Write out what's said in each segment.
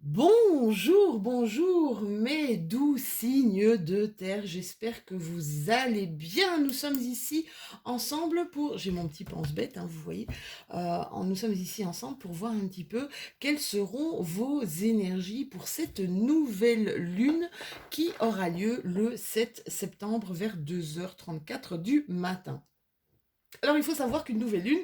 Bonjour, bonjour, mes doux signes de terre. J'espère que vous allez bien. Nous sommes ici ensemble pour... J'ai mon petit pense-bête, hein, vous voyez. Nous sommes ici ensemble pour voir un petit peu quelles seront vos énergies pour cette nouvelle lune qui aura lieu le 7 septembre vers 2h34 du matin. Alors, il faut savoir qu'une nouvelle lune,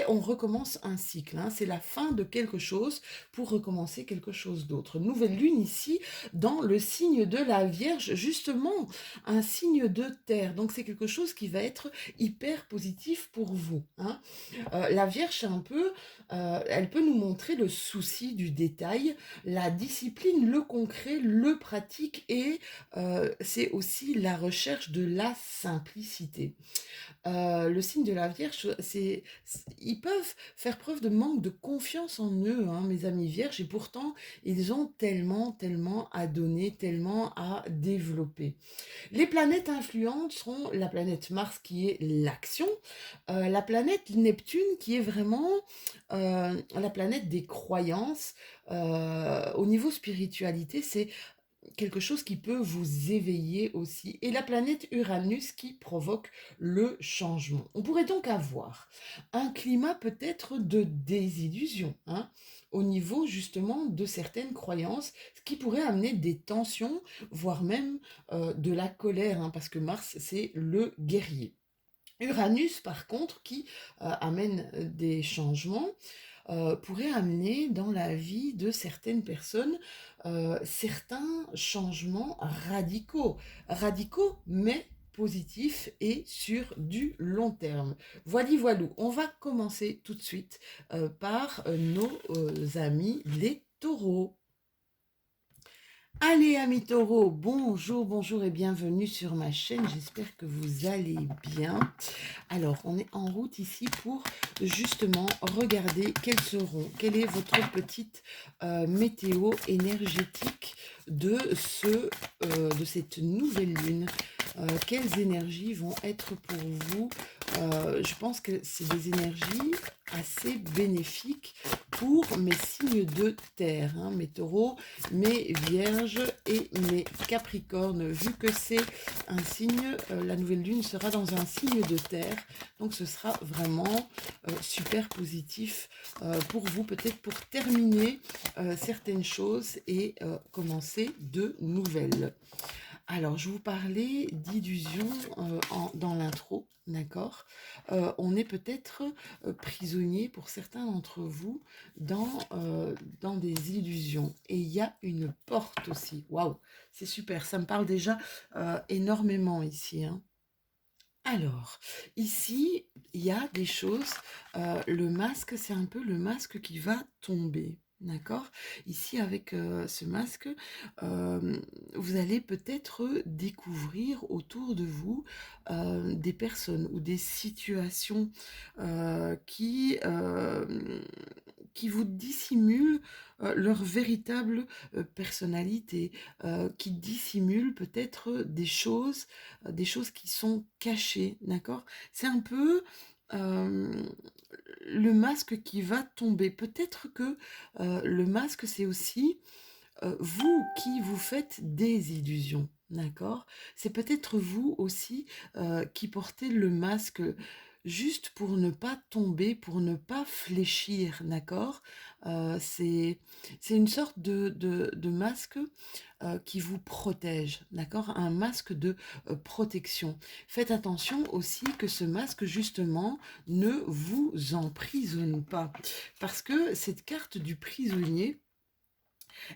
on recommence un cycle, hein, c'est la fin de quelque chose pour recommencer quelque chose d'autre. Nouvelle lune ici, dans le signe de la Vierge, justement, un signe de terre. Donc, c'est quelque chose qui va être hyper positif pour vous, hein. La Vierge, c'est un peu, elle peut nous montrer le souci du détail, la discipline, le concret, le pratique et c'est aussi la recherche de la simplicité. Le signe de la Vierge, ils peuvent faire preuve de manque de confiance en eux, hein, mes amis Vierges, et pourtant, ils ont tellement, tellement à donner, tellement à développer. Les planètes influentes sont la planète Mars qui est l'action, la planète Neptune qui est vraiment la planète des croyances. Au niveau spiritualité, c'est quelque chose qui peut vous éveiller aussi, et la planète Uranus qui provoque le changement. On pourrait donc avoir un climat peut-être de désillusion, hein, au niveau justement de certaines croyances, ce qui pourrait amener des tensions, voire même de la colère, hein, parce que Mars, c'est le guerrier. Uranus, par contre, qui amène des changements, pourrait amener dans la vie de certaines personnes certains changements radicaux mais positifs et sur du long terme. Voilou, on va commencer tout de suite par nos amis les taureaux. Allez, amis taureaux, bonjour, bonjour et bienvenue sur ma chaîne. J'espère que vous allez bien. Alors, on est en route ici pour justement regarder quelle est votre petite météo énergétique de cette nouvelle lune. Quelles énergies vont être pour vous? Je pense que c'est des énergies assez bénéfiques pour mes signes de terre, hein, mes taureaux, mes vierges et mes capricornes. Vu que c'est un signe, la nouvelle lune sera dans un signe de terre, donc ce sera vraiment super positif pour vous, peut-être pour terminer certaines choses et commencer de nouvelles. Alors, je vous parlais d'illusions dans l'intro, d'accord. On est peut-être prisonnier pour certains d'entre vous dans des illusions. Et il y a une porte aussi. Waouh, c'est super, ça me parle déjà énormément ici, hein. Alors, ici, il y a des choses. Le masque, c'est un peu le masque qui va tomber. D'accord. Ici, avec ce masque, euh, vous allez peut-être découvrir autour de vous des personnes ou des situations qui vous dissimulent leur véritable personnalité, qui dissimulent peut-être des choses qui sont cachées, d'accord? C'est un peu le masque qui va tomber. Peut-être que le masque, c'est aussi vous qui vous faites des illusions, d'accord? C'est peut-être vous aussi qui portez le masque juste pour ne pas tomber, pour ne pas fléchir, d'accord? C'est une sorte de masque qui vous protège, d'accord? Un masque de protection. Faites attention aussi que ce masque, justement, ne vous emprisonne pas. Parce que cette carte du prisonnier,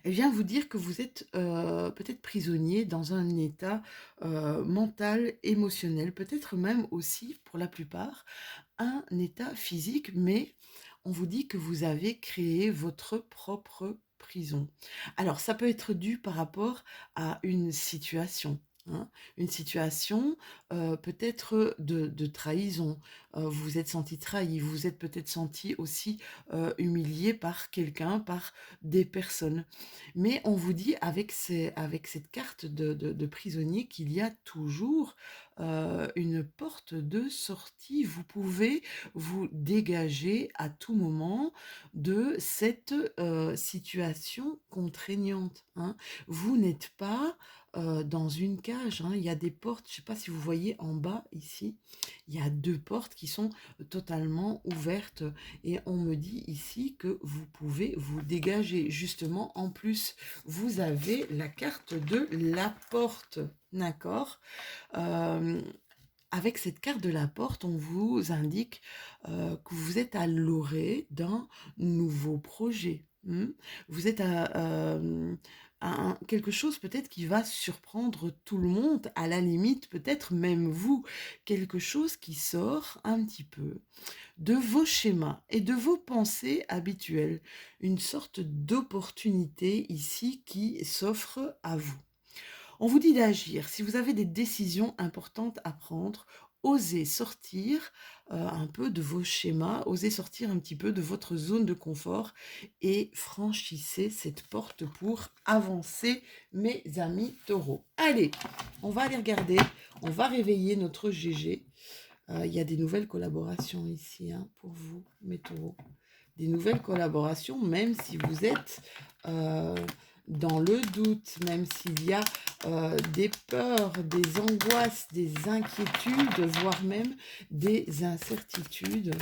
elle vient vous dire que vous êtes peut-être prisonnier dans un état mental, émotionnel, peut-être même aussi, pour la plupart, un état physique, mais on vous dit que vous avez créé votre propre prison. Alors, ça peut être dû par rapport à une situation, hein, une situation peut-être de trahison. Vous vous êtes senti trahi, vous vous êtes peut-être senti aussi humilié par quelqu'un, par des personnes. Mais on vous dit avec cette carte de prisonnier qu'il y a toujours une porte de sortie. Vous pouvez vous dégager à tout moment de cette situation contraignante, hein. Vous n'êtes pas dans une cage, hein. Il y a des portes, je ne sais pas si vous voyez en bas ici, il y a deux portes qui sont totalement ouvertes et on me dit ici que vous pouvez vous dégager. Justement, en plus, vous avez la carte de la porte, d'accord? Euh, Avec cette carte de la porte, on vous indique que vous êtes à l'orée d'un nouveau projet. Vous êtes à quelque chose peut-être qui va surprendre tout le monde, à la limite peut-être même vous, quelque chose qui sort un petit peu de vos schémas et de vos pensées habituelles, une sorte d'opportunité ici qui s'offre à vous. On vous dit d'agir. Si vous avez des décisions importantes à prendre, osez sortir un peu de vos schémas, osez sortir un petit peu de votre zone de confort et franchissez cette porte pour avancer, mes amis taureaux. Allez, on va aller regarder, on va réveiller notre GG. Il y a des nouvelles collaborations ici hein, pour vous, mes taureaux. Des nouvelles collaborations, même si vous êtes dans le doute, même s'il y a des peurs, des angoisses, des inquiétudes, voire même des incertitudes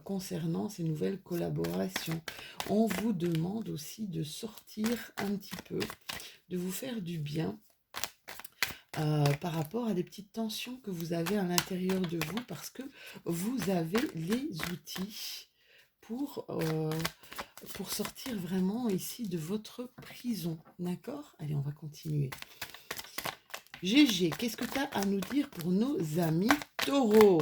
concernant ces nouvelles collaborations. On vous demande aussi de sortir un petit peu, de vous faire du bien par rapport à des petites tensions que vous avez à l'intérieur de vous parce que vous avez les outils pour sortir vraiment ici de votre prison. D'accord? Allez, on va continuer. GG, qu'est-ce que tu as à nous dire pour nos amis taureaux?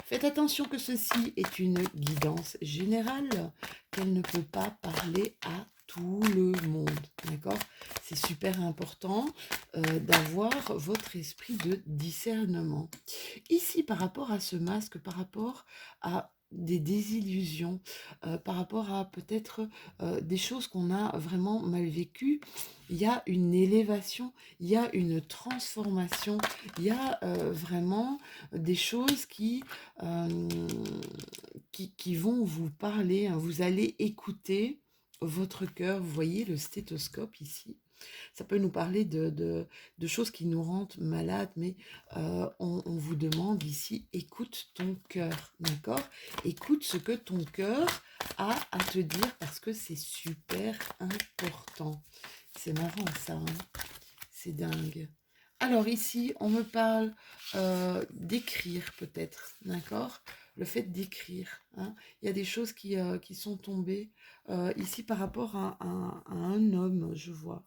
Faites attention que ceci est une guidance générale, qu'elle ne peut pas parler à tout le monde, d'accord? C'est super important d'avoir votre esprit de discernement. Ici, par rapport à ce masque, par rapport à des désillusions, par rapport à peut-être des choses qu'on a vraiment mal vécues, il y a une élévation, il y a une transformation, il y a vraiment des choses qui vont vous parler, hein. Vous allez écouter votre cœur. Vous voyez le stéthoscope ici. Ça peut nous parler de choses qui nous rendent malades, mais on vous demande ici, écoute ton cœur, d'accord? Écoute ce que ton cœur a à te dire parce que c'est super important. C'est marrant ça, hein? C'est dingue. Alors ici, on me parle d'écrire peut-être, d'accord? Le fait d'écrire. Hein. Il y a des choses qui sont tombées ici par rapport à un homme, je vois.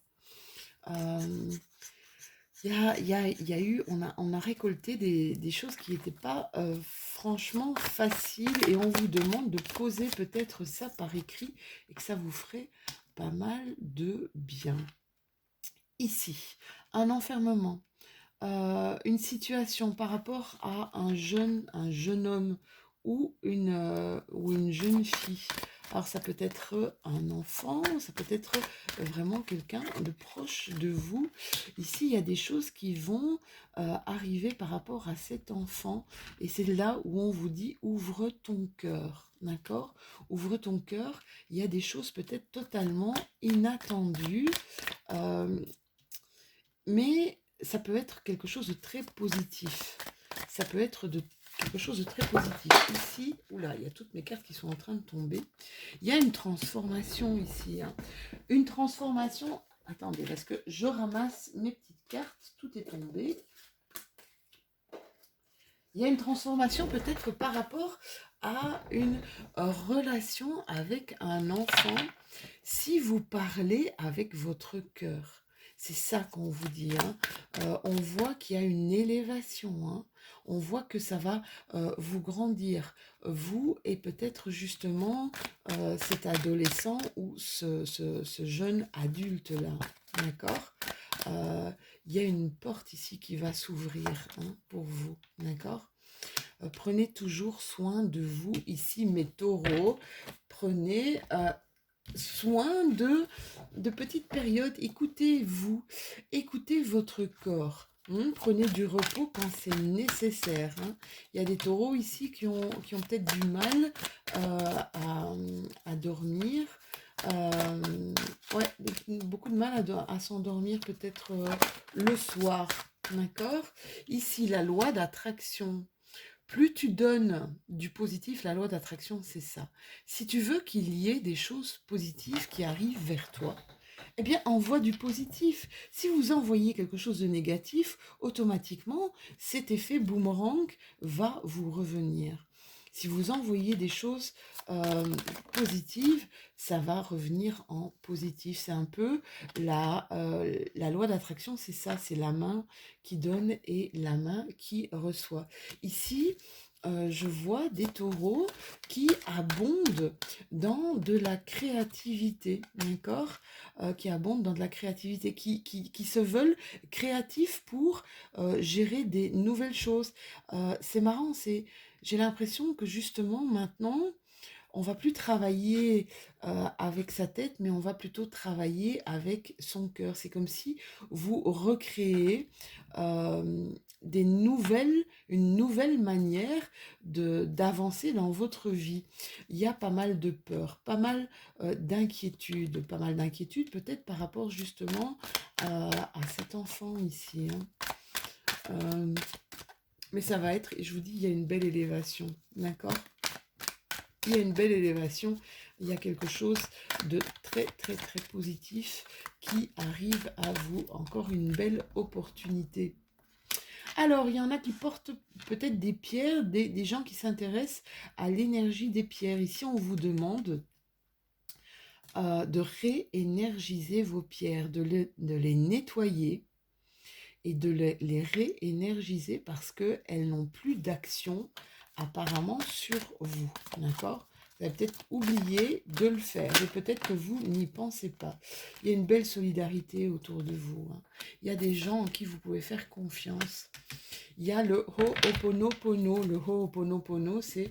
Il y a eu, on a récolté des choses qui n'étaient pas franchement faciles et on vous demande de poser peut-être ça par écrit et que ça vous ferait pas mal de bien. Ici, un enfermement, une situation par rapport à un jeune homme ou une jeune fille. Alors ça peut être un enfant, ça peut être vraiment quelqu'un de proche de vous. Ici, il y a des choses qui vont arriver par rapport à cet enfant. Et c'est là où on vous dit ouvre ton cœur. D'accord? Ouvre ton cœur. Il y a des choses peut-être totalement inattendues. Mais ça peut être quelque chose de très positif. Ça peut être quelque chose de très positif. Ici, oula, il y a toutes mes cartes qui sont en train de tomber. Il y a une transformation ici. Hein. Une transformation. Attendez, parce que je ramasse mes petites cartes. Tout est tombé. Il y a une transformation peut-être par rapport à une relation avec un enfant. Si vous parlez avec votre cœur. C'est ça qu'on vous dit. Hein. On voit qu'il y a une élévation. Hein. On voit que ça va vous grandir. Vous et peut-être justement cet adolescent ou ce jeune adulte-là. D'accord? Il y a une porte ici qui va s'ouvrir hein, pour vous. D'accord? Prenez toujours soin de vous ici, mes taureaux. Prenez soin de petites périodes. Écoutez-vous, écoutez votre corps. Prenez du repos quand c'est nécessaire, hein. Il y a des taureaux ici qui ont peut-être du mal à dormir. Ouais, beaucoup de mal à s'endormir peut-être le soir. D'accord? Ici, la loi d'attraction. Plus tu donnes du positif, la loi d'attraction, c'est ça. Si tu veux qu'il y ait des choses positives qui arrivent vers toi, eh bien, envoie du positif. Si vous envoyez quelque chose de négatif, automatiquement, cet effet boomerang va vous revenir. Si vous envoyez des choses euh, positives, ça va revenir en positif. C'est un peu la loi d'attraction, c'est ça, c'est la main qui donne et la main qui reçoit. Ici, je vois des taureaux qui abondent dans de la créativité, d'accord? Qui abondent dans de la créativité, qui se veulent créatifs pour gérer des nouvelles choses. C'est marrant, j'ai l'impression que justement maintenant, on va plus travailler avec sa tête, mais on va plutôt travailler avec son cœur. C'est comme si vous recréez euh, une nouvelle manière d'avancer dans votre vie. Il y a pas mal de peur, pas mal d'inquiétudes peut-être par rapport justement à cet enfant ici, hein. Euh, mais ça va être, je vous dis, il y a une belle élévation, d'accord? Il y a une belle élévation, il y a quelque chose de très très très positif qui arrive à vous, encore une belle opportunité. Alors, il y en a qui portent peut-être des pierres, des gens qui s'intéressent à l'énergie des pierres. Ici, on vous demande de réénergiser vos pierres, de les nettoyer et de les réénergiser parce qu'elles n'ont plus d'action apparemment sur vous, d'accord? Vous avez peut-être oublié de le faire et peut-être que vous n'y pensez pas. Il y a une belle solidarité autour de vous, hein. Il y a des gens en qui vous pouvez faire confiance. Il y a le Ho'oponopono. Le Ho'oponopono, c'est...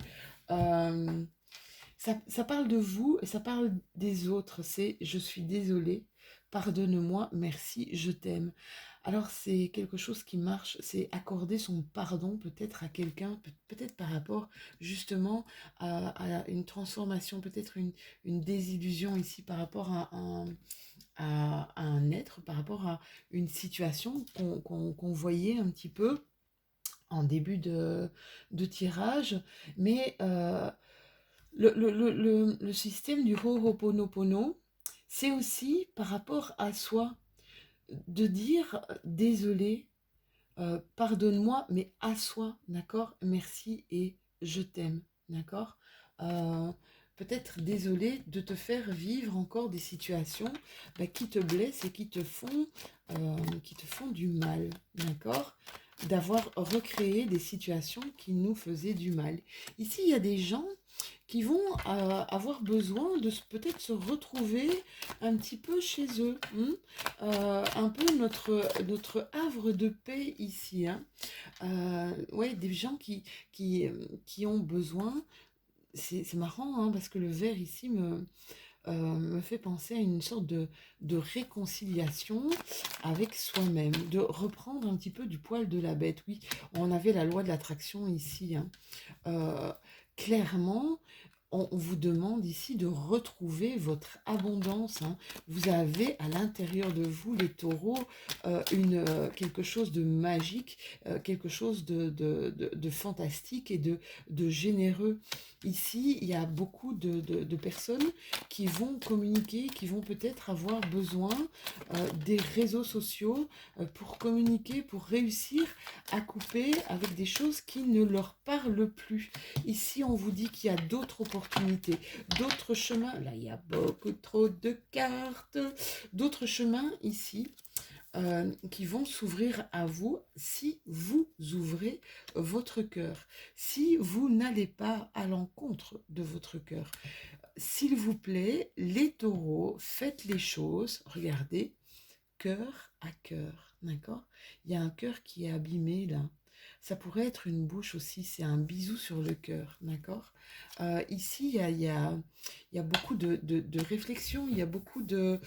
ça parle de vous et ça parle des autres. C'est je suis désolée, pardonne-moi, merci, je t'aime. Alors c'est quelque chose qui marche, c'est accorder son pardon peut-être à quelqu'un, peut-être par rapport justement à une transformation, peut-être une désillusion ici par rapport à un être, par rapport à une situation qu'on voyait un petit peu en début de tirage, mais le système du Ho'oponopono, c'est aussi par rapport à soi, de dire désolé, pardonne-moi, mais à soi, d'accord? Merci et je t'aime, d'accord? Euh, Peut-être désolé de te faire vivre encore des situations qui te blessent et qui te font du mal, d'accord? D'avoir recréé des situations qui nous faisaient du mal. Ici, il y a des gens qui vont avoir besoin de peut-être se retrouver un petit peu chez eux, hein. Un peu notre havre de paix ici, hein. Ouais, des gens qui ont besoin. C'est marrant, hein, parce que le verre ici me fait penser à une sorte de réconciliation avec soi-même, de reprendre un petit peu du poil de la bête. Oui, on avait la loi de l'attraction ici, hein. Euh, Clairement, on vous demande ici de retrouver votre abondance, hein. Vous avez à l'intérieur de vous, les taureaux, quelque chose de magique, quelque chose de fantastique et de généreux. Ici, il y a beaucoup de personnes qui vont communiquer, qui vont peut-être avoir besoin des réseaux sociaux pour communiquer, pour réussir à couper avec des choses qui ne leur parlent plus. Ici, on vous dit qu'il y a d'autres opportunités, d'autres chemins. Là, il y a beaucoup trop de cartes. D'autres chemins ici qui vont s'ouvrir à vous si vous ouvrez votre cœur, si vous n'allez pas à l'encontre de votre cœur. S'il vous plaît, les taureaux, faites les choses, regardez, cœur à cœur, d'accord? Il y a un cœur qui est abîmé là. Ça pourrait être une bouche aussi, c'est un bisou sur le cœur, d'accord? Ici, il y a beaucoup de réflexion, il y a beaucoup de...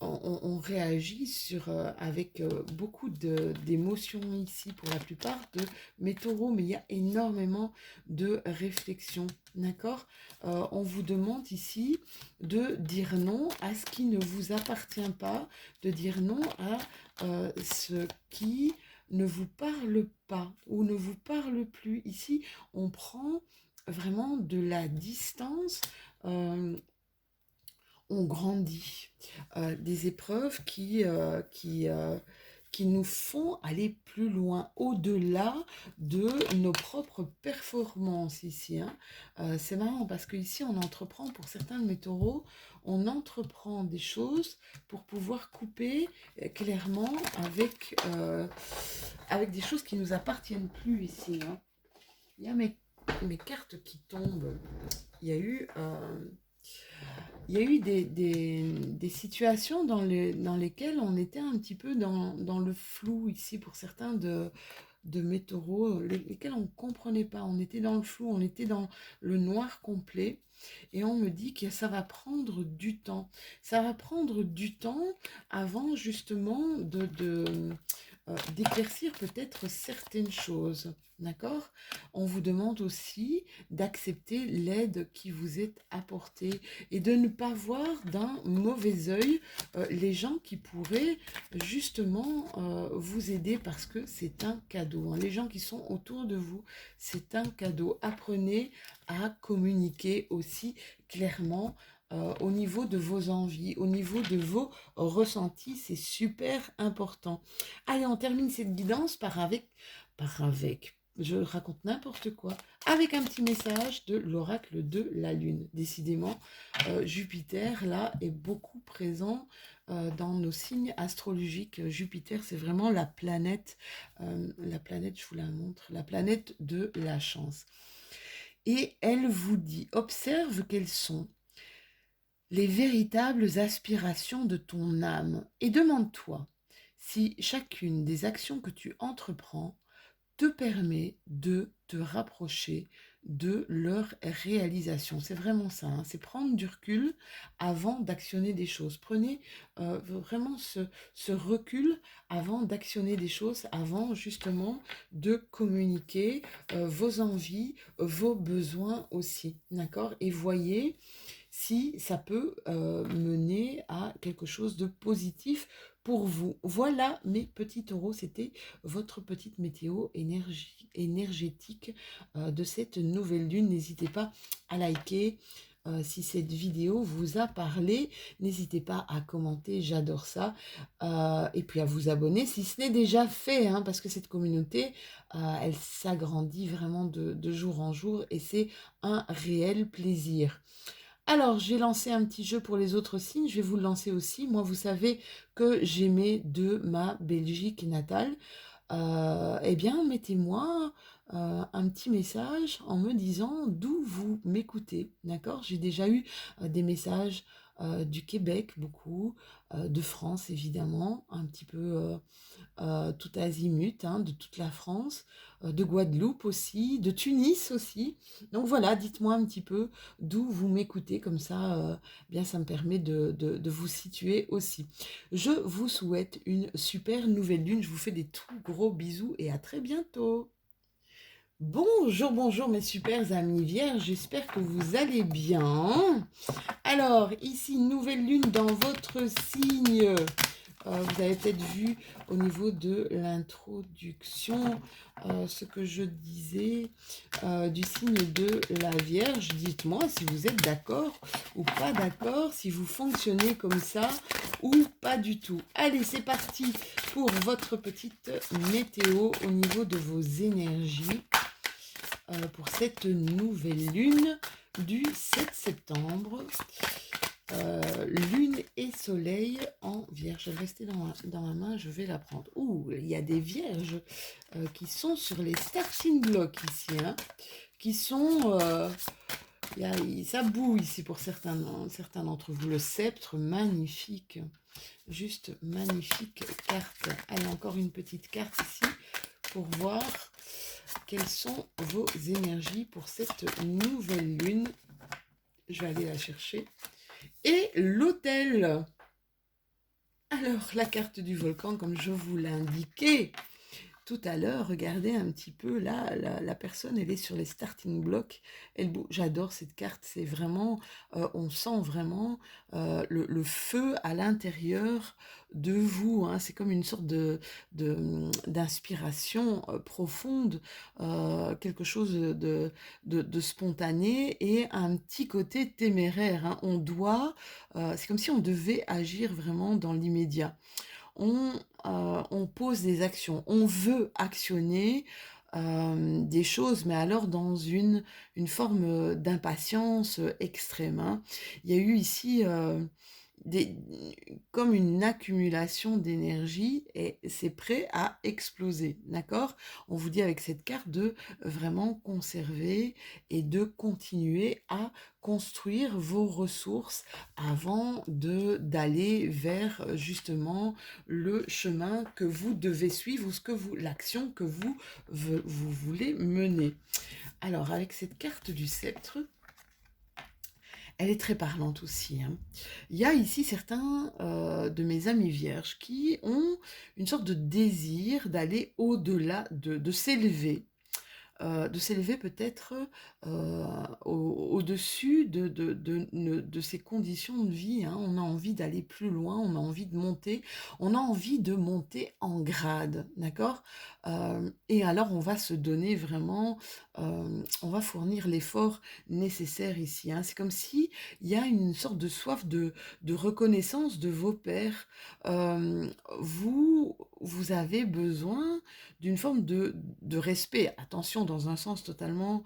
on réagit avec beaucoup d'émotions ici pour la plupart de mes taureaux, mais il y a énormément de réflexion, d'accord? On vous demande ici de dire non à ce qui ne vous appartient pas, de dire non à ce qui ne vous parle pas ou ne vous parle plus. Ici, on prend vraiment de la distance. On grandit, des épreuves qui nous font aller plus loin, au-delà de nos propres performances ici, hein. C'est marrant parce qu'ici, on entreprend, pour certains de mes taureaux, on entreprend des choses pour pouvoir couper clairement avec des choses qui ne nous appartiennent plus ici, hein. Il y a mes cartes qui tombent. Il y a eu... il y a eu des situations dans lesquelles on était un petit peu dans le flou ici pour certains de mes taureaux, lesquels on ne comprenait pas. On était dans le flou, on était dans le noir complet. Et on me dit que ça va prendre du temps. Ça va prendre du temps avant justement d'éclaircir peut-être certaines choses. D'accord? On vous demande aussi d'accepter l'aide qui vous est apportée et de ne pas voir d'un mauvais œil les gens qui pourraient justement vous aider parce que c'est un cadeau, hein. Les gens qui sont autour de vous, c'est un cadeau. Apprenez à communiquer aussi clairement au niveau de vos envies, au niveau de vos ressentis, c'est super important. Allez, on termine cette guidance je raconte n'importe quoi, avec un petit message de l'oracle de la Lune. Décidément, Jupiter, là, est beaucoup présent dans nos signes astrologiques. Jupiter, c'est vraiment la planète, je vous la montre, la planète de la chance. Et elle vous dit, observe quelles sont les véritables aspirations de ton âme et demande-toi si chacune des actions que tu entreprends te permet de te rapprocher de leur réalisation. C'est vraiment ça, hein, c'est prendre du recul avant d'actionner des choses. Prenez vraiment ce recul avant d'actionner des choses, avant justement de communiquer vos envies, vos besoins aussi, d'accord? Et voyez si ça peut mener à quelque chose de positif pour vous. Voilà mes petits taureaux, c'était votre petite météo énergétique de cette nouvelle lune. N'hésitez pas à liker. Si cette vidéo vous a parlé, n'hésitez pas à commenter, j'adore ça. Et puis à vous abonner si ce n'est déjà fait, hein, parce que cette communauté, elle s'agrandit vraiment de jour en jour et c'est un réel plaisir. Alors, j'ai lancé un petit jeu pour les autres signes, je vais vous le lancer aussi. Moi, vous savez que j'aimais de ma Belgique natale. Eh bien, mettez-moi un petit message en me disant d'où vous m'écoutez, d'accord? J'ai déjà eu des messages du Québec, beaucoup, de France, évidemment, un petit peu tout azimut, hein, de toute la France, de Guadeloupe aussi, de Tunis aussi. Donc voilà, dites-moi un petit peu d'où vous m'écoutez, comme ça, bien ça me permet de vous situer aussi. Je vous souhaite une super nouvelle lune, je vous fais des tout gros bisous et à très bientôt. Bonjour, bonjour mes super amis vierges, j'espère que vous allez bien. Alors, ici, nouvelle lune dans votre signe. Vous avez peut-être vu au niveau de l'introduction ce que je disais du signe de la Vierge. Dites-moi si vous êtes d'accord ou pas d'accord, si vous fonctionnez comme ça ou pas du tout. Allez, c'est parti pour votre petite météo au niveau de vos énergies pour cette nouvelle lune du 7 septembre. Lune et soleil en vierge. Je vais rester dans ma main, je vais la prendre. Ouh, il y a des vierges qui sont sur les starting blocks ici, hein, qui sont... ça boue ici pour certains d'entre vous. Le sceptre, magnifique. Juste magnifique carte. Allez, encore une petite carte ici pour voir quelles sont vos énergies pour cette nouvelle lune. Je vais aller la chercher. Et l'autel. Alors, la carte du volcan, comme je vous l'indiquais tout à l'heure, regardez un petit peu là, la personne, elle est sur les starting blocks. J'adore cette carte, c'est vraiment, on sent vraiment le feu à l'intérieur de vous, hein. C'est comme une sorte d'inspiration profonde, quelque chose de spontané et un petit côté téméraire, hein. C'est comme si on devait agir vraiment dans l'immédiat. On, on pose des actions, on veut actionner des choses, mais alors dans une forme d'impatience extrême, hein. Il y a eu ici des, comme une accumulation d'énergie et c'est prêt à exploser, d'accord? On vous dit avec cette carte de vraiment conserver et de continuer à construire vos ressources avant d'aller vers justement le chemin que vous devez suivre ou l'action que vous voulez mener. Alors avec cette carte du sceptre, elle est très parlante aussi, hein. Il y a ici certains de mes amis vierges qui ont une sorte de désir d'aller au-delà, de s'élever peut-être au-dessus de ces conditions de vie, hein. On a envie d'aller plus loin, on a envie de monter en grade, d'accord? Et alors on va se donner vraiment, on va fournir l'effort nécessaire ici, hein. C'est comme si il y a une sorte de soif de reconnaissance de vos pairs. Vous avez besoin d'une forme de respect, attention, dans un sens totalement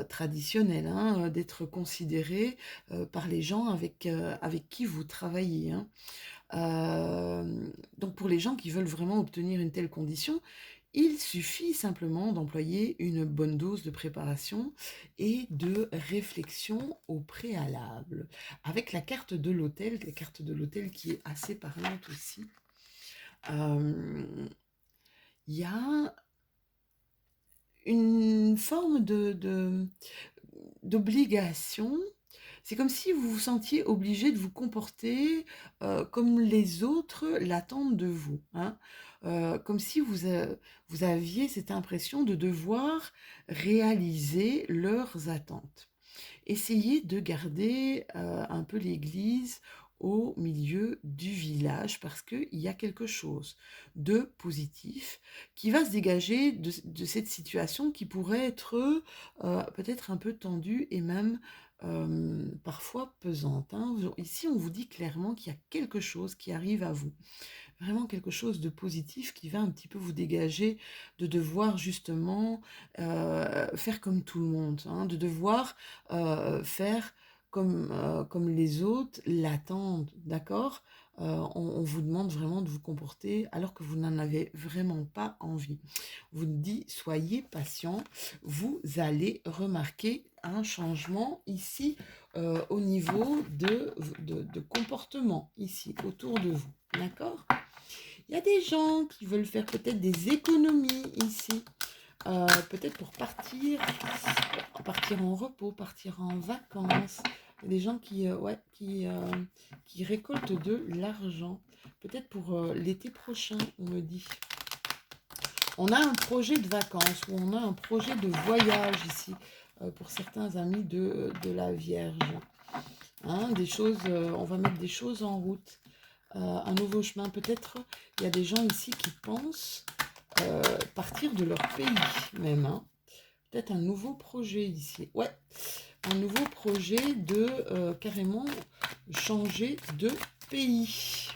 traditionnel, hein, d'être considéré par les gens avec qui vous travaillez, hein. Donc pour les gens qui veulent vraiment obtenir une telle condition, il suffit simplement d'employer une bonne dose de préparation et de réflexion au préalable. Avec la carte de l'hôtel qui est assez parlante aussi. Il y a une forme d'obligation. C'est comme si vous vous sentiez obligé de vous comporter comme les autres l'attendent de vous, hein. Comme si vous aviez cette impression de devoir réaliser leurs attentes. Essayez de garder un peu l'église au milieu du village parce qu'il y a quelque chose de positif qui va se dégager de cette situation qui pourrait être peut-être un peu tendue et même parfois pesante, hein. Ici, on vous dit clairement qu'il y a quelque chose qui arrive à vous, vraiment quelque chose de positif qui va un petit peu vous dégager de devoir justement faire comme tout le monde, hein, de devoir faire comme les autres l'attendent, d'accord? On vous demande vraiment de vous comporter alors que vous n'en avez vraiment pas envie. On vous dit, soyez patient, vous allez remarquer un changement ici au niveau de comportement, ici, autour de vous, d'accord? Il y a des gens qui veulent faire peut-être des économies ici, peut-être pour partir en repos, partir en vacances. Il y a des gens qui récoltent de l'argent, peut-être pour l'été prochain, on me dit. On a un projet de vacances ou on a un projet de voyage ici, pour certains amis de la Vierge, hein, on va mettre des choses en route. Un nouveau chemin. Peut-être il y a des gens ici qui pensent partir de leur pays même, hein. Peut-être un nouveau projet ici. Ouais, un nouveau projet de carrément changer de pays.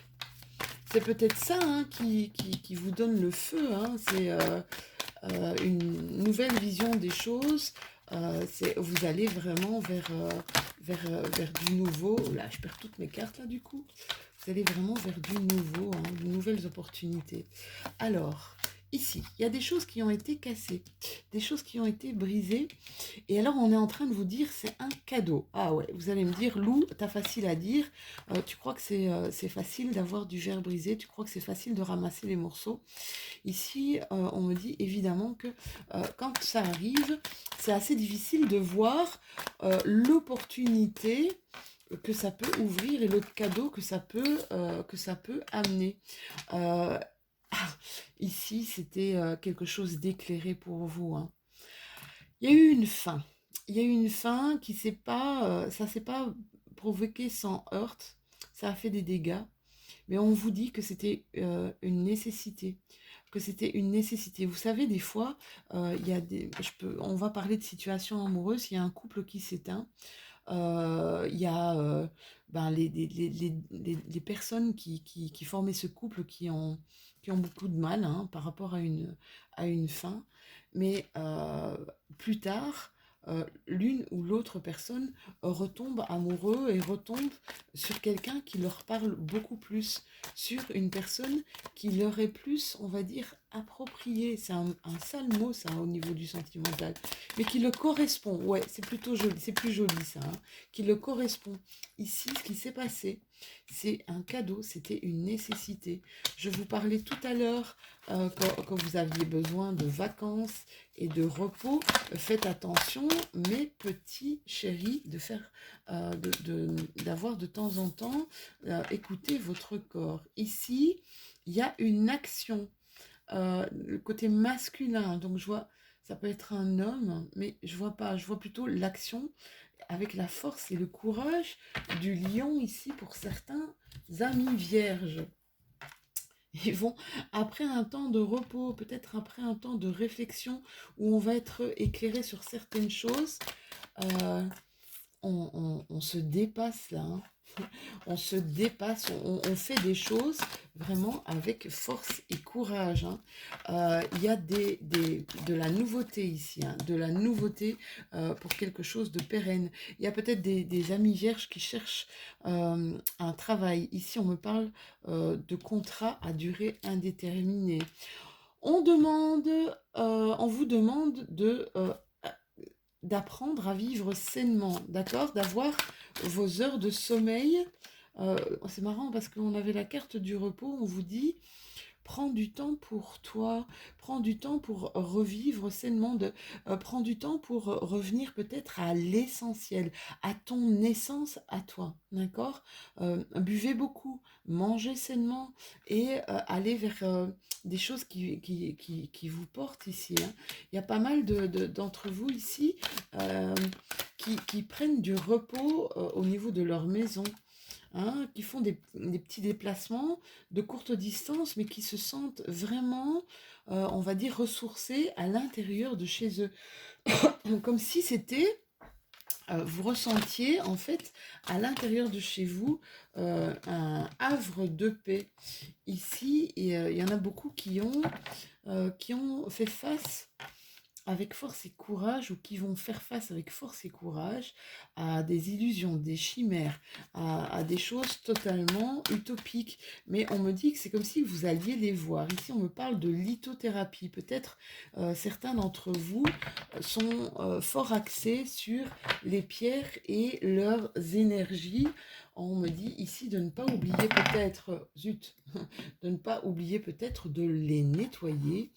C'est peut-être ça, hein, qui vous donne le feu, hein. C'est une nouvelle vision des choses. Vous allez vraiment vers du nouveau. Là, je perds toutes mes cartes là du coup. Vous allez vraiment vers du nouveau, hein, de nouvelles opportunités. Alors, ici, il y a des choses qui ont été cassées, des choses qui ont été brisées. Et alors, on est en train de vous dire, c'est un cadeau. Ah ouais, vous allez me dire, Lou, t'as facile à dire. Tu crois que c'est facile d'avoir du verre brisé, tu crois que c'est facile de ramasser les morceaux. Ici, on me dit évidemment que quand ça arrive, c'est assez difficile de voir l'opportunité que ça peut ouvrir et le cadeau que ça peut amener. Euh, Ici, c'était quelque chose d'éclairé pour vous, hein. Il y a eu une fin. Il y a eu une fin qui s'est pas, ça s'est pas provoqué sans heurts. Ça a fait des dégâts, mais on vous dit que c'était une nécessité. Que c'était une nécessité. Vous savez, des fois, il y a on va parler de situation amoureuse. Il y a un couple qui s'éteint. Il y a ben, les personnes qui formaient ce couple qui ont beaucoup de mal, hein, par rapport à une fin. Mais plus tard, l'une ou l'autre personne retombe amoureux et retombe sur quelqu'un qui leur parle beaucoup plus, sur une personne qui leur est plus, on va dire, appropriée. C'est un sale mot, ça, au niveau du sentimental, mais qui le correspond. Ouais, c'est plutôt joli, c'est plus joli ça, hein, qui le correspond. Ici, ce qui s'est passé, c'est un cadeau, c'était une nécessité. Je vous parlais tout à l'heure quand vous aviez besoin de vacances et de repos. Faites attention, mes petits chéris, de faire, d'avoir de temps en temps, écoutez votre corps. Ici, il y a une action, le côté masculin. Donc je vois, ça peut être un homme, mais je vois pas, je vois plutôt l'action avec la force et le courage du lion ici pour certains amis vierges. Ils vont, après un temps de repos, peut-être après un temps de réflexion où on va être éclairé sur certaines choses, euh, on se dépasse là, hein. On se dépasse, on fait des choses vraiment avec force et courage, hein. Il y a de la nouveauté ici, hein, de la nouveauté pour quelque chose de pérenne. Il y a peut-être des amis vierges qui cherchent un travail. Ici, on me parle de contrat à durée indéterminée. On vous demande d'apprendre à vivre sainement, d'accord? D'avoir vos heures de sommeil. C'est marrant parce qu'on avait la carte du repos, on vous dit prends du temps pour toi, prends du temps pour revivre sainement, prends du temps pour revenir peut-être à l'essentiel, à ton essence à toi, d'accord? Buvez beaucoup, mangez sainement et allez vers des choses qui vous portent ici, hein. Il y a pas mal d'entre vous ici qui prennent du repos au niveau de leur maison, hein, qui font des petits déplacements de courte distance, mais qui se sentent vraiment, on va dire, ressourcés à l'intérieur de chez eux. Comme si c'était, vous ressentiez en fait à l'intérieur de chez vous un havre de paix. Ici, il y en a beaucoup qui ont fait face avec force et courage, ou qui vont faire face avec force et courage à des illusions, des chimères, à des choses totalement utopiques. Mais on me dit que c'est comme si vous alliez les voir. Ici, on me parle de lithothérapie. Peut-être certains d'entre vous sont fort axés sur les pierres et leurs énergies. On me dit ici de ne pas oublier peut-être, zut, de ne pas oublier peut-être de les nettoyer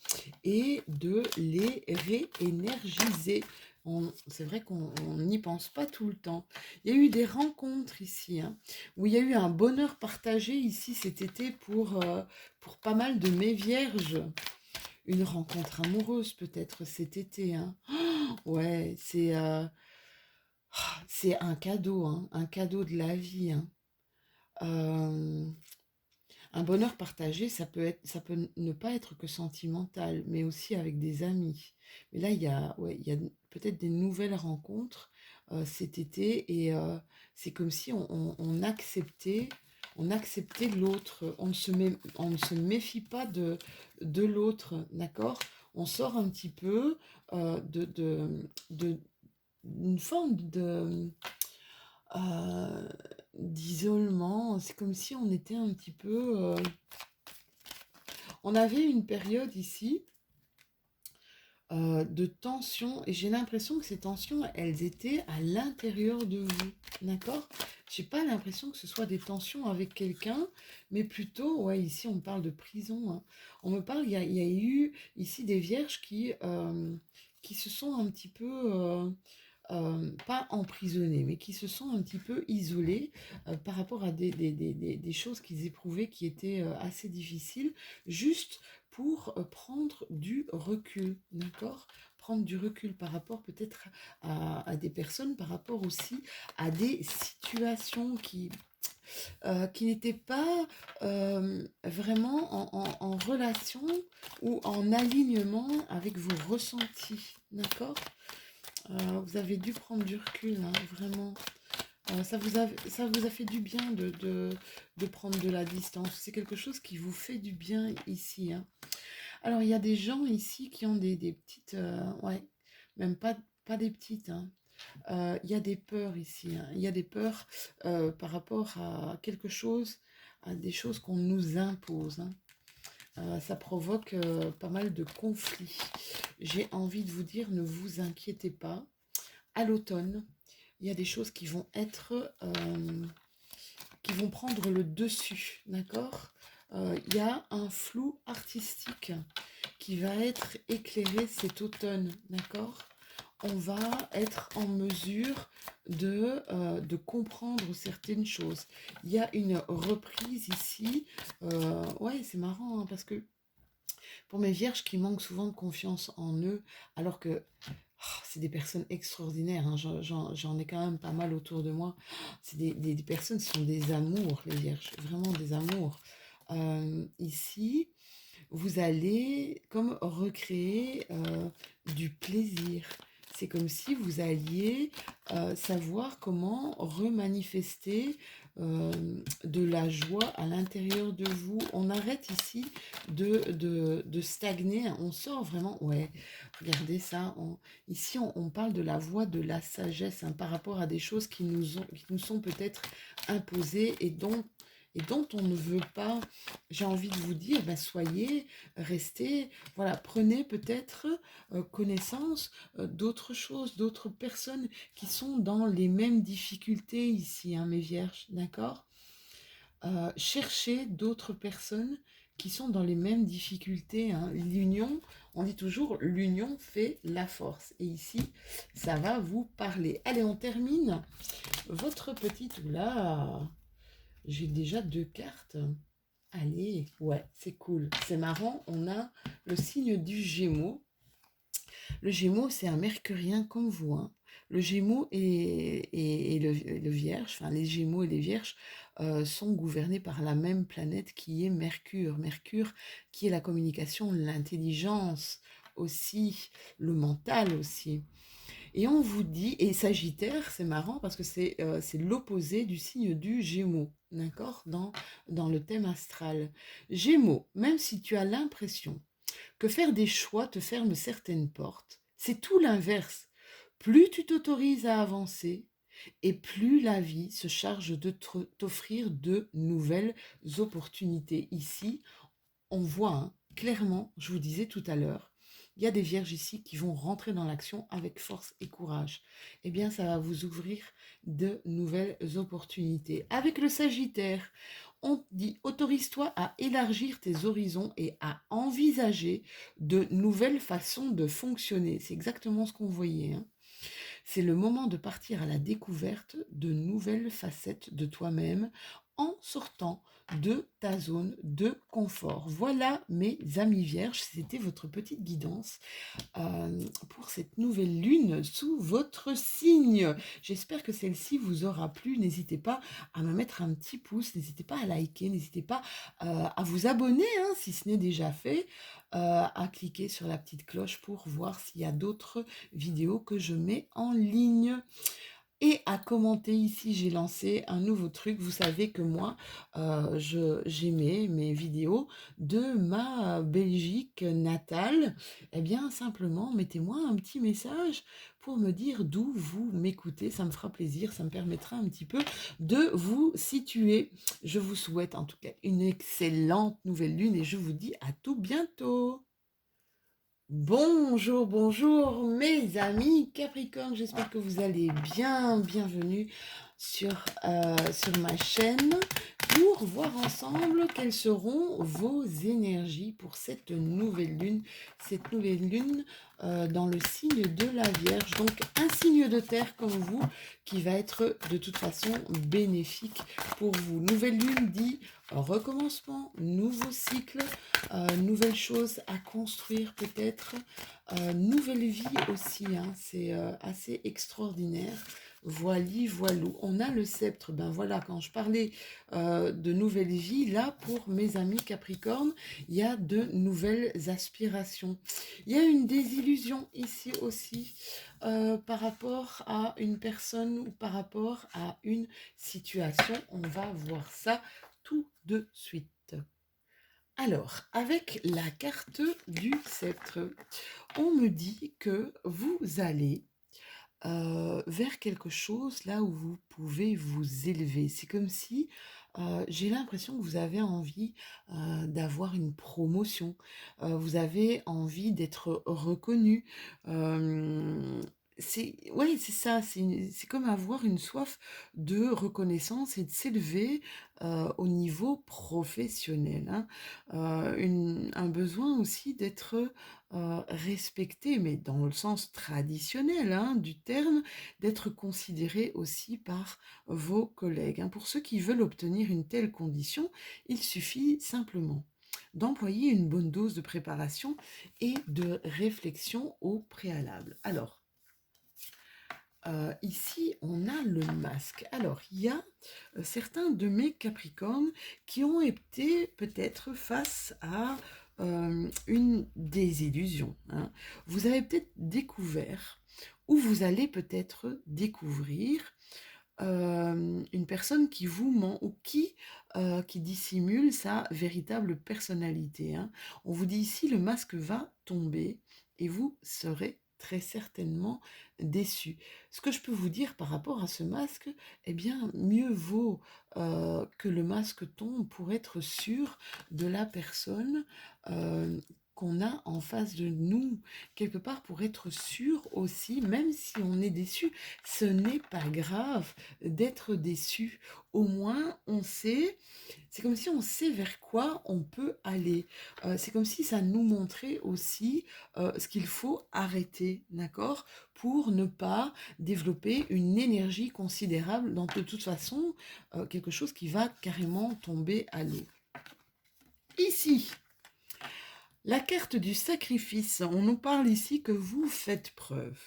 et de les réénergiser. C'est vrai qu'on n'y pense pas tout le temps. Il y a eu des rencontres ici, hein, où il y a eu un bonheur partagé ici cet été pour pas mal de mes vierges. Une rencontre amoureuse peut-être cet été, hein. Ouais, c'est un cadeau, hein, un cadeau de la vie, hein. Euh, Un bonheur partagé, ça peut ne pas être que sentimental, mais aussi avec des amis. Mais là, ouais, il y a peut-être des nouvelles rencontres cet été, et c'est comme si on acceptait l'autre. On ne se méfie pas de l'autre, d'accord? On sort un petit peu de, d'une forme euh, d'isolement. C'est comme si on était un petit peu... on avait une période ici de tension, et j'ai l'impression que ces tensions, elles étaient à l'intérieur de vous, d'accord? J'ai pas l'impression que ce soit des tensions avec quelqu'un, mais plutôt, ouais, ici on parle de prison, hein. On me parle, il y a eu ici des vierges qui se sont un petit peu pas emprisonnés, mais qui se sont un petit peu isolés par rapport à des choses qu'ils éprouvaient qui étaient assez difficiles, juste pour prendre du recul, d'accord? Prendre du recul par rapport peut-être à des personnes, par rapport aussi à des situations qui n'étaient pas vraiment en relation ou en alignement avec vos ressentis, d'accord? Vous avez dû prendre du recul, hein, vraiment. Ça vous a fait du bien de prendre de la distance. C'est quelque chose qui vous fait du bien ici, hein. Alors, il y a des gens ici qui ont des petites... ouais, même pas des petites, hein. Il y a des peurs ici, hein. Il y a des peurs par rapport à quelque chose, à des choses qu'on nous impose, hein. Ça provoque pas mal de conflits. J'ai envie de vous dire, ne vous inquiétez pas. À l'automne, il y a des choses qui vont être, qui vont prendre le dessus, d'accord? Il y a un flou artistique qui va être éclairé cet automne, d'accord? On va être en mesure de comprendre certaines choses. Il y a une reprise ici. Ouais, c'est marrant, hein, parce que pour mes vierges qui manquent souvent de confiance en eux, alors que c'est des personnes extraordinaires, hein, j'en ai quand même pas mal autour de moi. C'est des personnes qui sont des amours, les vierges, vraiment des amours. Ici, vous allez comme recréer du plaisir. C'est comme si vous alliez savoir comment remanifester de la joie à l'intérieur de vous. On arrête ici de stagner. On sort vraiment. Ouais, regardez ça. Ici, on parle de la voie de la sagesse, hein, par rapport à des choses qui nous sont peut-être imposées et dont on ne veut pas. J'ai envie de vous dire, ben soyez, restez, voilà, prenez peut-être connaissance d'autres choses, d'autres personnes qui sont dans les mêmes difficultés ici, hein, mes vierges, d'accord? Cherchez d'autres personnes qui sont dans les mêmes difficultés, hein. L'union, on dit toujours, l'union fait la force. Et ici, ça va vous parler. Allez, on termine votre petite... Oula, j'ai déjà 2 cartes. Allez, ouais, c'est cool. C'est marrant, on a le signe du Gémeaux. Le Gémeaux, c'est un mercurien comme vous, hein. Le Gémeaux et le Vierge, enfin les Gémeaux et les Vierges sont gouvernés par la même planète qui est Mercure. Mercure qui est la communication, l'intelligence aussi, le mental aussi. Et on vous dit, et Sagittaire, c'est marrant parce que c'est l'opposé du signe du Gémeaux, d'accord, dans le thème astral. Gémeaux, même si tu as l'impression que faire des choix te ferme certaines portes, c'est tout l'inverse. Plus tu t'autorises à avancer, et plus la vie se charge de t'offrir de nouvelles opportunités. Ici, on voit, hein, clairement, je vous disais tout à l'heure, il y a des vierges ici qui vont rentrer dans l'action avec force et courage. Eh bien, ça va vous ouvrir de nouvelles opportunités. Avec le Sagittaire, on dit autorise-toi à élargir tes horizons et à envisager de nouvelles façons de fonctionner. C'est exactement ce qu'on voyait, hein. C'est le moment de partir à la découverte de nouvelles facettes de toi-même en sortant de ta zone de confort. Voilà, mes amis vierges, c'était votre petite guidance pour cette nouvelle lune sous votre signe. J'espère que celle-ci vous aura plu. N'hésitez pas à me mettre un petit pouce, n'hésitez pas à liker, n'hésitez pas à vous abonner, hein, si ce n'est déjà fait, à cliquer sur la petite cloche pour voir s'il y a d'autres vidéos que je mets en ligne. Et à commenter ici, j'ai lancé un nouveau truc. Vous savez que moi, j'aimais mes vidéos de ma Belgique natale. Eh bien, simplement, mettez-moi un petit message pour me dire d'où vous m'écoutez. Ça me fera plaisir, ça me permettra un petit peu de vous situer. Je vous souhaite en tout cas une excellente nouvelle lune et je vous dis à tout bientôt. Bonjour, bonjour mes amis Capricorne, j'espère que vous allez bien. Bienvenue sur ma chaîne. pour voir ensemble quelles seront vos énergies pour cette nouvelle lune. Cette nouvelle lune dans le signe de la Vierge. Donc un signe de terre comme vous qui va être de toute façon bénéfique pour vous. Nouvelle lune dit recommencement, nouveau cycle, nouvelles choses à construire peut-être, nouvelle vie aussi, hein, c'est assez extraordinaire. Voili, voilou. On a le sceptre. Ben voilà, quand je parlais de nouvelle vie, là, pour mes amis Capricorne, il y a de nouvelles aspirations. Il y a une désillusion ici aussi par rapport à une personne ou par rapport à une situation. On va voir ça tout de suite. Alors, avec la carte du sceptre, on me dit que vous allez vers quelque chose là où vous pouvez vous élever. C'est comme si j'ai l'impression que vous avez envie d'avoir une promotion, vous avez envie d'être reconnu. Ouais, c'est ça, c'est comme avoir une soif de reconnaissance et de s'élever au niveau professionnel, hein. Un besoin aussi d'être respecté, mais dans le sens traditionnel hein, du terme, d'être considéré aussi par vos collègues, hein. Pour ceux qui veulent obtenir une telle condition, il suffit simplement d'employer une bonne dose de préparation et de réflexion au préalable. Alors, ici, on a le masque. Alors, il y a certains de mes Capricornes qui ont été peut-être face à une désillusion, hein. Vous avez peut-être découvert, ou vous allez peut-être découvrir une personne qui vous ment ou qui dissimule sa véritable personnalité, hein. On vous dit ici, le masque va tomber et vous serez très certainement déçu. Ce que je peux vous dire par rapport à ce masque, eh bien, mieux vaut que le masque tombe pour être sûr de la personne qu'on a en face de nous, quelque part pour être sûr aussi, même si on est déçu, ce n'est pas grave d'être déçu. Au moins, on sait, c'est comme si on sait vers quoi on peut aller. C'est comme si ça nous montrait aussi ce qu'il faut arrêter, d'accord? Pour ne pas développer une énergie considérable dans de toute façon quelque chose qui va carrément tomber à l'eau. Ici, la carte du sacrifice, on nous parle ici que vous faites preuve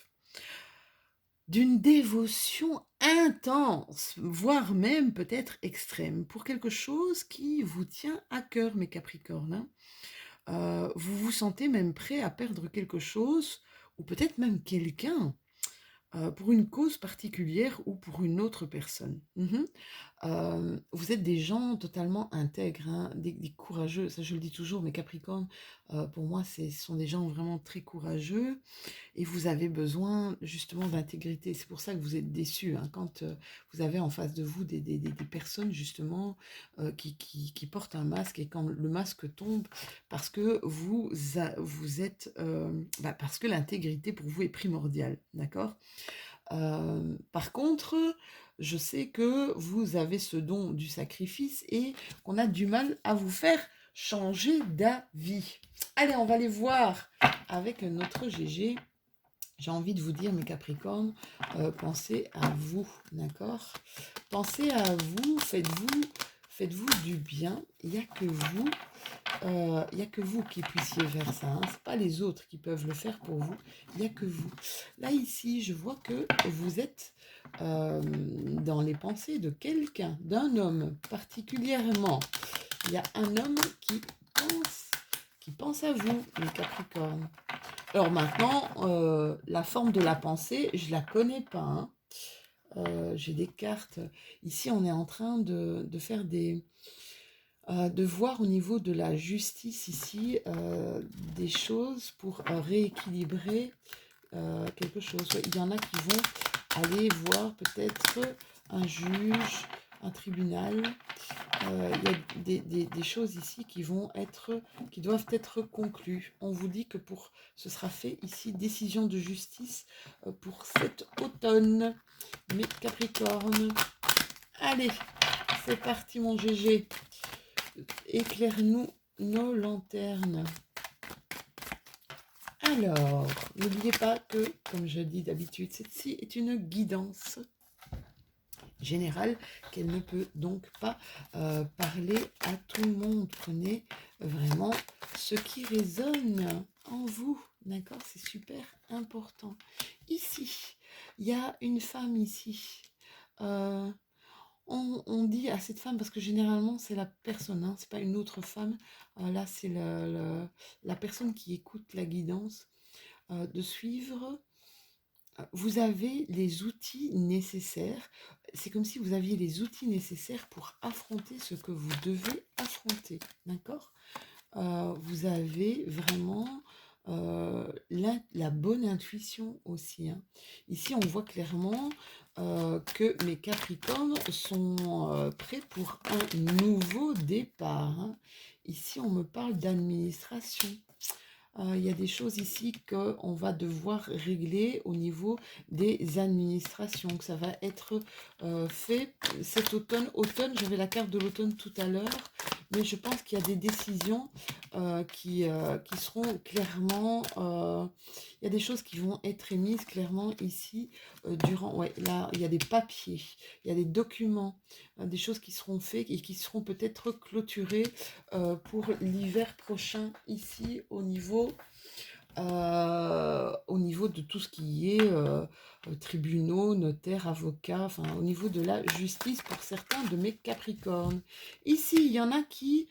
d'une dévotion intense, voire même peut-être extrême, pour quelque chose qui vous tient à cœur, mes Capricornes, hein. Vous vous sentez même prêt à perdre quelque chose, ou peut-être même quelqu'un, pour une cause particulière ou pour une autre personne. Vous êtes des gens totalement intègres, hein, des courageux, ça je le dis toujours, mes Capricornes, pour moi, ce sont des gens vraiment très courageux et vous avez besoin justement d'intégrité. C'est pour ça que vous êtes déçus hein, quand vous avez en face de vous des personnes justement qui portent un masque et quand le masque tombe, parce que vous êtes, parce que l'intégrité pour vous est primordiale, d'accord? Par contre, je sais que vous avez ce don du sacrifice et qu'on a du mal à vous faire changer d'avis. Allez, on va aller voir avec notre GG. J'ai envie de vous dire, mes Capricornes, pensez à vous, d'accord? Pensez à vous, faites-vous du bien. Il n'y a que vous. Il n'y a que vous qui puissiez faire ça, hein. Ce n'est pas les autres qui peuvent le faire pour vous, il n'y a que vous. Là, ici, je vois que vous êtes dans les pensées de quelqu'un, d'un homme particulièrement. Il y a un homme qui pense à vous, les Capricornes. Alors maintenant, la forme de la pensée, je ne la connais pas, hein. J'ai des cartes. Ici, on est en train de faire de voir au niveau de la justice ici des choses pour rééquilibrer quelque chose. Ouais, il y en a qui vont aller voir peut-être un juge, un tribunal. Il y a des choses ici qui doivent être conclues. On vous dit que ce sera fait ici, décision de justice pour cet automne. Mes Capricornes, allez, c'est parti mon GG. Éclaire-nous nos lanternes. Alors, n'oubliez pas que, comme je dis d'habitude, celle-ci est une guidance générale, qu'elle ne peut donc pas parler à tout le monde. Prenez vraiment ce qui résonne en vous, d'accord? C'est super important. Ici, il y a une femme ici. On dit à cette femme, parce que généralement c'est la personne, hein, c'est pas une autre femme, là c'est la personne qui écoute la guidance, de suivre. Vous avez les outils nécessaires, c'est comme si vous aviez les outils nécessaires pour affronter ce que vous devez affronter, d'accord? Vous avez vraiment la bonne intuition aussi, hein. Ici, on voit clairement que mes Capricornes sont prêts pour un nouveau départ, hein. Ici, on me parle d'administration. Il y a des choses ici qu'on va devoir régler au niveau des administrations, que ça va être fait cet automne. J'avais la carte de l'automne tout à l'heure, mais je pense qu'il y a des décisions qui seront clairement... il y a des choses qui vont être émises clairement ici durant... Ouais, là, il y a des papiers, il y a des documents, des choses qui seront faites et qui seront peut-être clôturées pour l'hiver prochain ici au niveau de tout ce qui est tribunaux, notaires, avocats, enfin au niveau de la justice pour certains de mes Capricornes. Ici, il y en a qui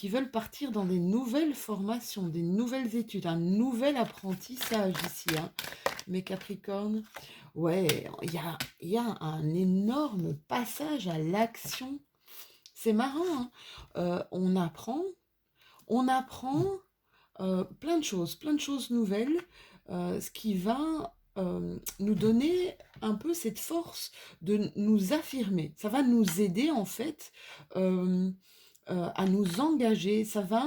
veulent partir dans des nouvelles formations, des nouvelles études, un nouvel apprentissage ici, hein, mes Capricornes. Ouais, il y a un énorme passage à l'action. C'est marrant, hein. On apprend plein de choses nouvelles, ce qui va nous donner un peu cette force de nous affirmer. Ça va nous aider en fait à nous engager. Ça va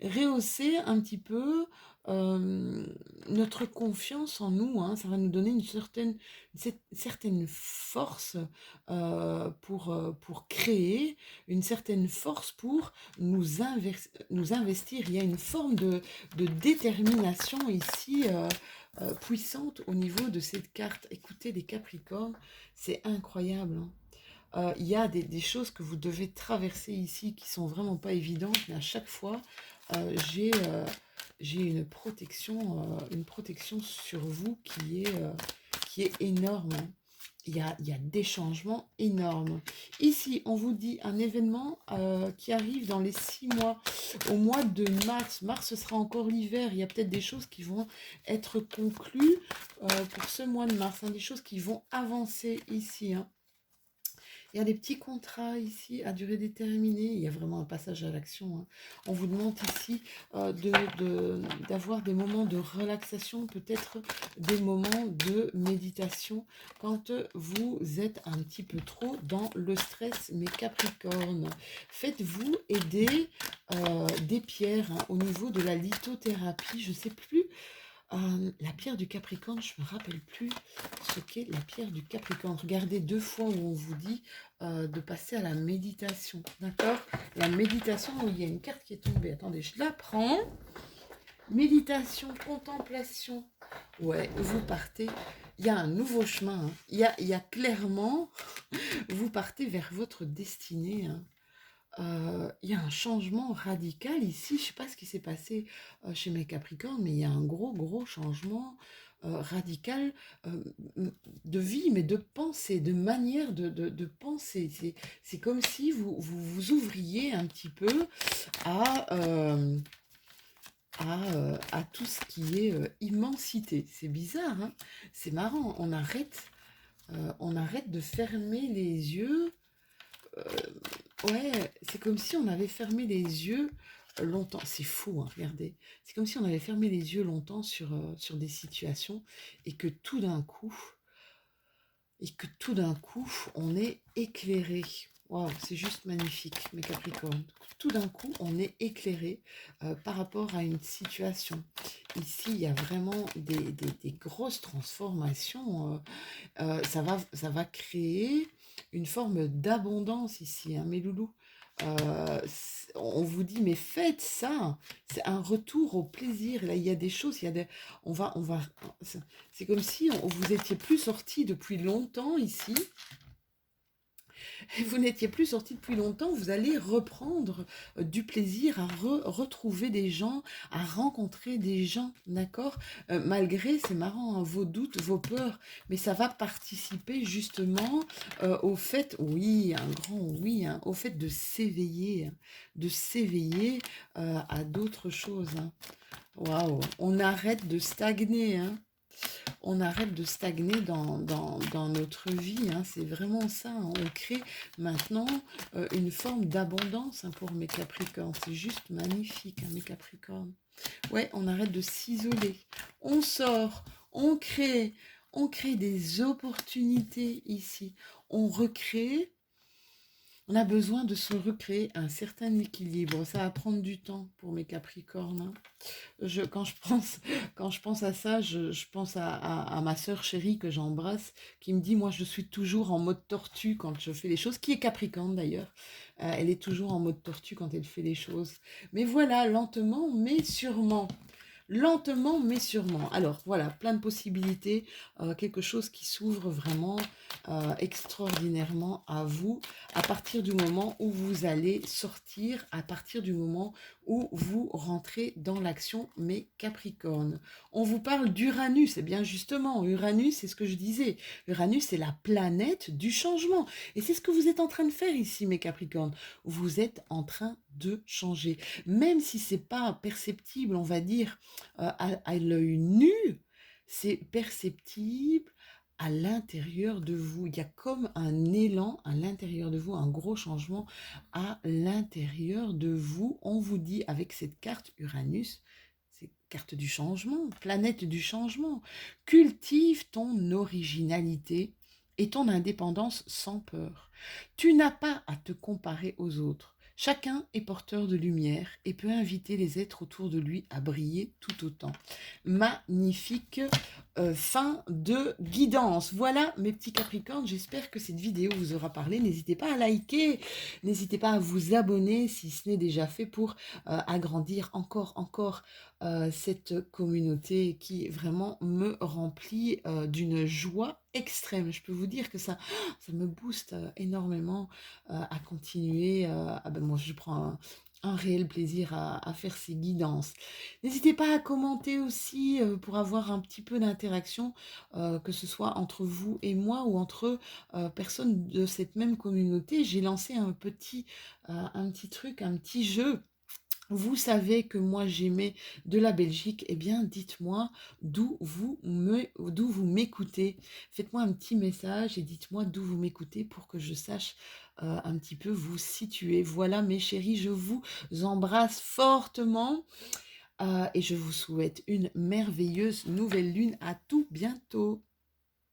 rehausser un petit peu notre confiance en nous, hein. Ça va nous donner une certaine force pour créer, une certaine force pour nous investir. Il y a une forme de détermination ici puissante au niveau de cette carte. Écoutez, les Capricornes, c'est incroyable, hein. Il y a des choses que vous devez traverser ici qui sont vraiment pas évidentes, mais à chaque fois, j'ai une protection sur vous qui est énorme, hein. Il y a des changements énormes. Ici, on vous dit un événement qui arrive dans les 6 mois. Au mois de mars, ce sera encore l'hiver. Il y a peut-être des choses qui vont être conclues pour ce mois de mars, hein, des choses qui vont avancer ici, hein. Il y a des petits contrats ici à durée déterminée. Il y a vraiment un passage à l'action, hein. On vous demande ici d'avoir des moments de relaxation, peut-être des moments de méditation quand vous êtes un petit peu trop dans le stress, mes Capricornes. Faites-vous aider des pierres, hein, au niveau de la lithothérapie. Je ne sais plus. La pierre du Capricorne, je ne me rappelle plus ce qu'est la pierre du Capricorne. Regardez 2 fois où on vous dit de passer à la méditation. D'accord? La méditation, où il y a une carte qui est tombée. Attendez, je la prends. Méditation, contemplation. Ouais, vous partez. Il y a un nouveau chemin, hein. Il y a clairement, vous partez vers votre destinée, hein. Il y a un changement radical ici. Je ne sais pas ce qui s'est passé chez mes Capricornes, mais il y a un gros changement radical de vie, mais de pensée, de manière de penser. C'est comme si vous ouvriez un petit peu à tout ce qui est immensité. C'est bizarre, hein? C'est marrant. On arrête de fermer les yeux. Ouais, c'est comme si on avait fermé les yeux longtemps. C'est fou, hein, regardez. C'est comme si on avait fermé les yeux longtemps sur des situations et que tout d'un coup, on est éclairé. Waouh, c'est juste magnifique, mes Capricornes. Tout d'un coup, on est éclairé par rapport à une situation. Ici, il y a vraiment des grosses transformations. Ça va créer une forme d'abondance ici, hein, mes loulous. On vous dit, mais faites ça. C'est un retour au plaisir. Là, il y a des choses, on va, c'est comme si vous étiez plus sorti depuis longtemps ici. Vous n'étiez plus sorti depuis longtemps, vous allez reprendre du plaisir à retrouver des gens, à rencontrer des gens, d'accord. Malgré, c'est marrant, hein, vos doutes, vos peurs, mais ça va participer justement au fait, oui, un grand oui, hein, au fait de s'éveiller à d'autres choses, hein. Waouh, on arrête de stagner, hein. On arrête de stagner dans notre vie, hein. C'est vraiment ça, hein. On crée maintenant une forme d'abondance, hein, pour mes Capricornes. C'est juste magnifique, hein, mes Capricornes. Ouais, on arrête de s'isoler. On sort, on crée des opportunités ici. On recrée. On a besoin de se recréer un certain équilibre. Ça va prendre du temps pour mes Capricornes, hein. Quand quand je pense à ça, je pense à ma sœur chérie que j'embrasse, qui me dit, moi je suis toujours en mode tortue quand je fais les choses, qui est Capricorne d'ailleurs. Elle est toujours en mode tortue quand elle fait les choses. Mais voilà, lentement mais sûrement. Lentement mais sûrement. Alors voilà, plein de possibilités, quelque chose qui s'ouvre vraiment extraordinairement à vous à partir du moment où vous allez sortir, à partir du moment où vous rentrez dans l'action, mes Capricornes. On vous parle d'Uranus, et bien justement, Uranus, c'est ce que je disais. Uranus, c'est la planète du changement. Et c'est ce que vous êtes en train de faire ici, mes Capricornes. Vous êtes en train de changer. Même si c'est pas perceptible, on va dire, à l'œil nu, c'est perceptible à l'intérieur de vous. Il y a comme un élan à l'intérieur de vous, un gros changement à l'intérieur de vous. On vous dit avec cette carte Uranus, c'est carte du changement, planète du changement. Cultive ton originalité et ton indépendance sans peur. Tu n'as pas à te comparer aux autres. Chacun est porteur de lumière et peut inviter les êtres autour de lui à briller tout autant. Magnifique fin de guidance. Voilà mes petits Capricornes, j'espère que cette vidéo vous aura parlé. N'hésitez pas à liker, n'hésitez pas à vous abonner si ce n'est déjà fait pour agrandir encore cette communauté qui vraiment me remplit d'une joie extrême. Je peux vous dire que ça me booste énormément à continuer. Moi, je prends un réel plaisir à faire ces guidances. N'hésitez pas à commenter aussi pour avoir un petit peu d'interaction, que ce soit entre vous et moi ou entre personnes de cette même communauté. J'ai lancé un petit truc, un petit jeu. Vous savez que moi j'aimais de la Belgique, eh bien dites-moi d'où vous m'écoutez. Faites-moi un petit message et dites-moi d'où vous m'écoutez pour que je sache un petit peu vous situer. Voilà mes chéris, je vous embrasse fortement et je vous souhaite une merveilleuse nouvelle lune. À tout bientôt.